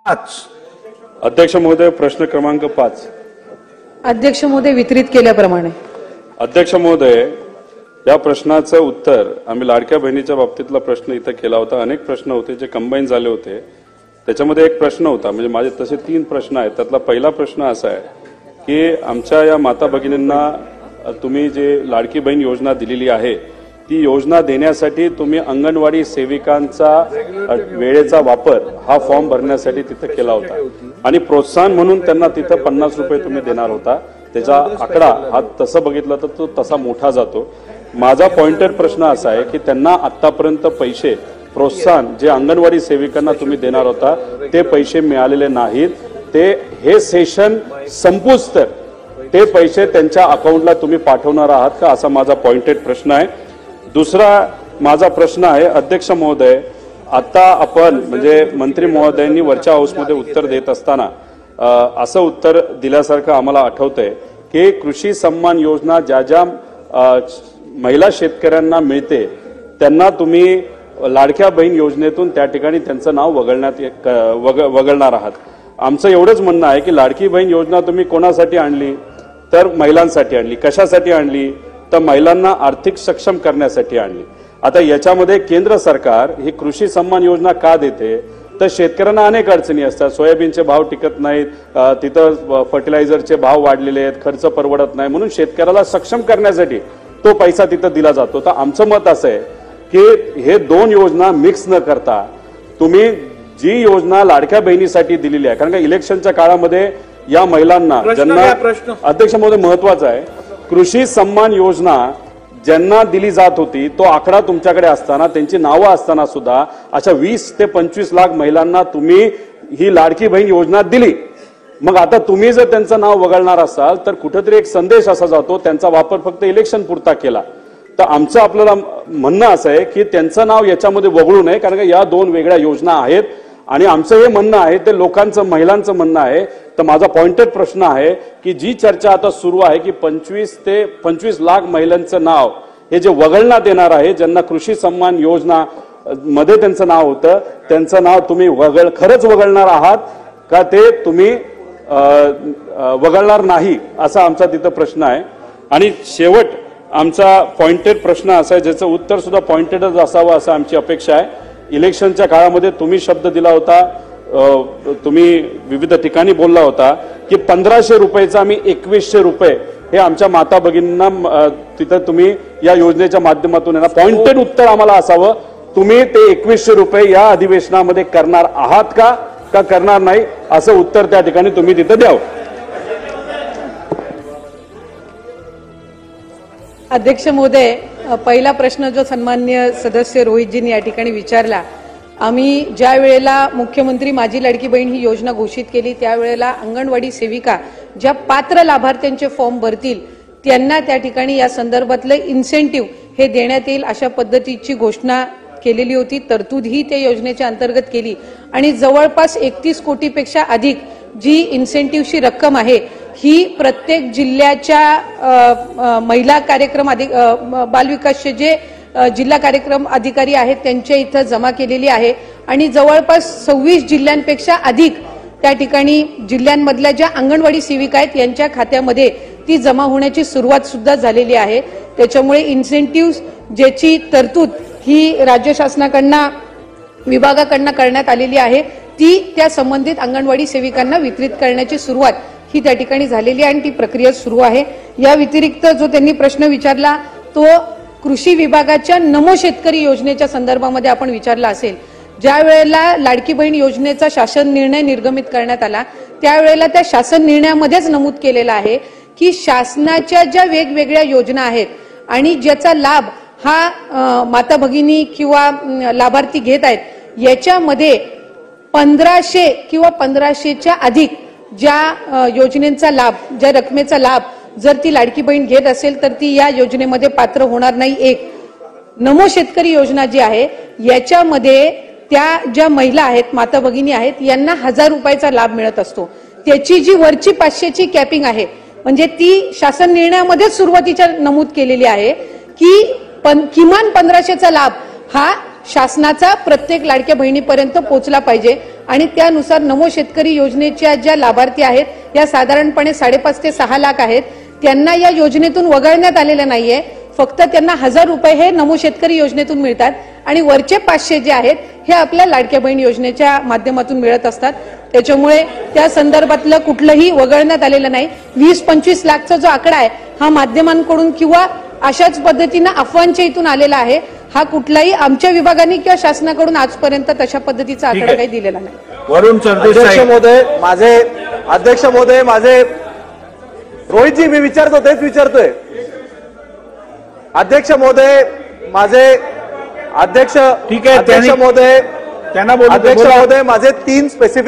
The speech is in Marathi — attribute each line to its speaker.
Speaker 1: अध्यक्ष महोदय, प्रश्न क्रमांक 5.
Speaker 2: अध्यक्ष महोदय, वितरित केल्याप्रमाणे.
Speaker 1: अध्यक्ष महोदय, या प्रश्नाचं उत्तर आम्ही लाडक्या बहिणीच्या बाबतीतला प्रश्न इथं केला होता. अनेक प्रश्न होते जे कंबाईन झाले होते. त्याच्यामध्ये एक प्रश्न होता, म्हणजे माझे तसे 3 प्रश्न आहेत. त्यातला पहिला प्रश्न असा आहे की आमच्या या माता भगिनींना तुम्ही जे लाडकी बहीण योजना दिलेली आहे ती योजना देण्यासाठी तुम्ही अंगणवाडी सेविकांचा वेळेचा वापर हा फॉर्म भरण्यासाठी तिथं केला होता आणि प्रोत्साहन म्हणून त्यांना तिथं 50 रुपये तुम्ही देणार होता. त्याचा आकडा हा तसं बघितलं तर तो तसा मोठा जातो. माझा पॉइंटेड प्रश्न असा आहे की त्यांना आतापर्यंत पैसे प्रोत्साहन जे अंगणवाडी सेविकांना तुम्ही देणार होता ते पैसे मिळालेले नाहीत. ते हे सेशन संपूस तर ते पैसे त्यांच्या अकाउंटला तुम्ही पाठवणार आहात का, असा माझा पॉइंटेड प्रश्न आहे. दुसरा माझा प्रश्न आहे, अध्यक्ष महोदय, आता आपण म्हणजे मंत्री महोदयांनी वरच्या हाऊसमध्ये उत्तर देत असताना असं उत्तर दिल्यासारखं आम्हाला आठवतंय की कृषी सन्मान योजना ज्या ज्या महिला शेतकऱ्यांना मिळते त्यांना तुम्ही लाडक्या बहीण योजनेतून त्या ठिकाणी त्यांचं नाव वगळणार आहात. आमचं एवढंच म्हणणं आहे की लाडकी बहीण योजना तुम्ही कोणासाठी आणली तर महिलांसाठी आणली. कशासाठी आणली तर महिलांना आर्थिक सक्षम करण्यासाठी आणली. आता याच्यामध्ये केंद्र सरकार ही कृषी सन्मान योजना का देते तर शेतकऱ्यांना अनेक अडचणी असतात. सोयाबीनचे भाव टिकत नाहीत, तिथं फर्टिलायझरचे भाव वाढलेले आहेत, खर्च परवडत नाही, म्हणून शेतकऱ्याला सक्षम करण्यासाठी तो पैसा तिथं दिला जातो. तर आमचं मत असं आहे की हे 2 योजना मिक्स न करता तुम्ही जी योजना लाडक्या बहिणीसाठी दिलेली आहे, कारण का इलेक्शनच्या काळामध्ये या महिलांना ज्यांना अध्यक्ष महोदय महत्वाचा आहे, कृषी सन्मान योजना ज्यांना दिली जात होती तो आकडा तुमच्याकडे असताना त्यांची नावं असताना सुद्धा अशा 20 ते 25 लाख महिलांना तुम्ही ही लाडकी बहीण योजना दिली. मग आता तुम्ही जर त्यांचं नाव वगळणार असाल तर कुठेतरी एक संदेश असा जातो त्यांचा वापर फक्त इलेक्शन पुरता केला. तर आमचं आपल्याला म्हणणं असं आहे की त्यांचं नाव याच्यामध्ये वगळू नये, कारण का या 2 वेगळ्या योजना आहेत आणि आमचं हे म्हणणं आहे ते लोकांचं महिलांचं म्हणणं आहे. तर माझा पॉइंटेड प्रश्न आहे की जी चर्चा आता सुरू आहे की 25 ते 25 लाख महिलांचं नाव हे जे वगळण्यात येणार आहे, ज्यांना कृषी सन्मान योजना मध्ये त्यांचं नाव होतं, त्यांचं नाव तुम्ही खरंच वगळणार आहात का ते तुम्ही वगळणार नाही, असा आमचा तिथं प्रश्न आहे. आणि शेवट आमचा पॉइंटेड प्रश्न असा आहे ज्याचं उत्तर सुद्धा पॉइंटेडच असावं असं आमची अपेक्षा आहे. इलेक्शनच्या काळामध्ये तुम्ही शब्द दिला होता, तुम्ही विविध ठिकाणी बोलला होता की 1500 रुपयाचा आम्ही 2100 रुपये हे आमच्या माता भगिनींना तिथं तुम्ही या योजनेच्या माध्यमातून येणार. पॉइंटेड उत्तर आम्हाला असावं, तुम्ही ते 2100 रुपये या अधिवेशनामध्ये करणार आहात का करणार नाही, असं उत्तर त्या ठिकाणी तुम्ही तिथं द्यावं.
Speaker 2: अध्यक्ष महोदय, पहिला प्रश्न जो सन्माननीय सदस्य रोहितजींनी या ठिकाणी विचारला, आम्ही ज्या वेळेला मुख्यमंत्री माझी लाडकी बहीण ही योजना घोषित केली त्यावेळेला अंगणवाडी सेविका ज्या पात्र लाभार्थ्यांचे फॉर्म भरतील त्यांना त्या ठिकाणी या संदर्भातलं इन्सेंटिव्ह हे देण्यात येईल अशा पद्धतीची घोषणा केलेली होती. तरतूद ही त्या योजनेच्या अंतर्गत केली आणि जवळपास 31 कोटीपेक्षा अधिक जी इन्सेंटिव्हची रक्कम आहे ही प्रत्येक जिल्ह्याच्या महिला कार्यक्रम बालविकासचे जे जिल्हा कार्यक्रम अधिकारी आहेत त्यांच्या इथं जमा केलेली आहे आणि जवळपास 26 जिल्ह्यांपेक्षा अधिक त्या ठिकाणी जिल्ह्यांमधल्या ज्या अंगणवाडी सेविका आहेत यांच्या खात्यामध्ये ती जमा होण्याची सुरुवात सुद्धा झालेली आहे. त्याच्यामुळे इन्सेंटिव्ह ज्याची तरतूद ही राज्य शासनाकडनं विभागाकडनं करण्यात आलेली आहे ती त्या संबंधित अंगणवाडी सेविकांना वितरित करण्याची सुरुवात ही त्या ठिकाणी झालेली आहे आणि ती प्रक्रिया सुरू आहे. या व्यतिरिक्त जो त्यांनी प्रश्न विचारला तो कृषी विभागाच्या नमो शेतकरी योजनेच्या संदर्भामध्ये आपण विचारला असेल. ज्या वेळेला लाडकी बहीण योजनेचा शासन निर्णय निर्गमित करण्यात आला त्यावेळेला त्या शासन निर्णयामध्येच नमूद केलेलं आहे की शासनाच्या ज्या वेगवेगळ्या योजना आहेत आणि ज्याचा लाभ हा माता भगिनी किंवा लाभार्थी घेत आहेत याच्यामध्ये 1500 किंवा 1500च्या अधिक ज्या योजनेचा लाभ, ज्या रकमेचा लाभ जर ती लाडकी बहीण घेत असेल तर ती या योजनेमध्ये पात्र होणार नाही. एक नमो शेतकरी योजना जी आहे याच्यामध्ये त्या ज्या महिला आहेत माता भगिनी आहेत यांना 1000 रुपयाचा लाभ मिळत असतो. त्याची जी वरची 500ची कॅपिंग आहे म्हणजे ती शासन निर्णयामध्ये सुरुवातीच्या नमूद केलेली आहे की किमान 1500चा लाभ हा शासनाचा प्रत्येक लाडक्या बहिणीपर्यंत पोहोचला पाहिजे आणि त्यानुसार नमो शेतकरी योजनेच्या ज्या लाभार्थी आहेत या साधारणपणे 5.5 ते 6 लाख आहेत. त्यांना या योजनेतून वगळण्यात आलेलं नाहीये. फक्त त्यांना 1000 रुपये हे नमो शेतकरी योजनेतून मिळतात आणि वरचे 500 जे आहेत हे आपल्या लाडक्या बहीण योजनेच्या माध्यमातून मिळत असतात. त्याच्यामुळे त्या संदर्भातलं कुठलंही वगळण्यात आलेलं नाही. 20-25 लाखचा जो आकडा आहे हा माध्यमांकडून किंवा अशाच पद्धतीनं अफवांच्या इथून आलेला आहे. हा कुठलाही आमच्या विभागाने किंवा शासनाकडून आजपर्यंत तशा पद्धतीचा आकडा काही दिलेला नाही.
Speaker 3: वरुण
Speaker 4: अध्यक्ष महोदय माझे रोहितजी मी विचारतो तेच विचारतोय. अध्यक्ष महोदय माझे अध्यक्ष
Speaker 3: ठीक आहे,
Speaker 4: अध्यक्ष महोदय
Speaker 3: त्यांना बोलू दे,
Speaker 4: अध्यक्ष
Speaker 3: बोला.
Speaker 4: महोदय माझे 3 स्पेसिफिक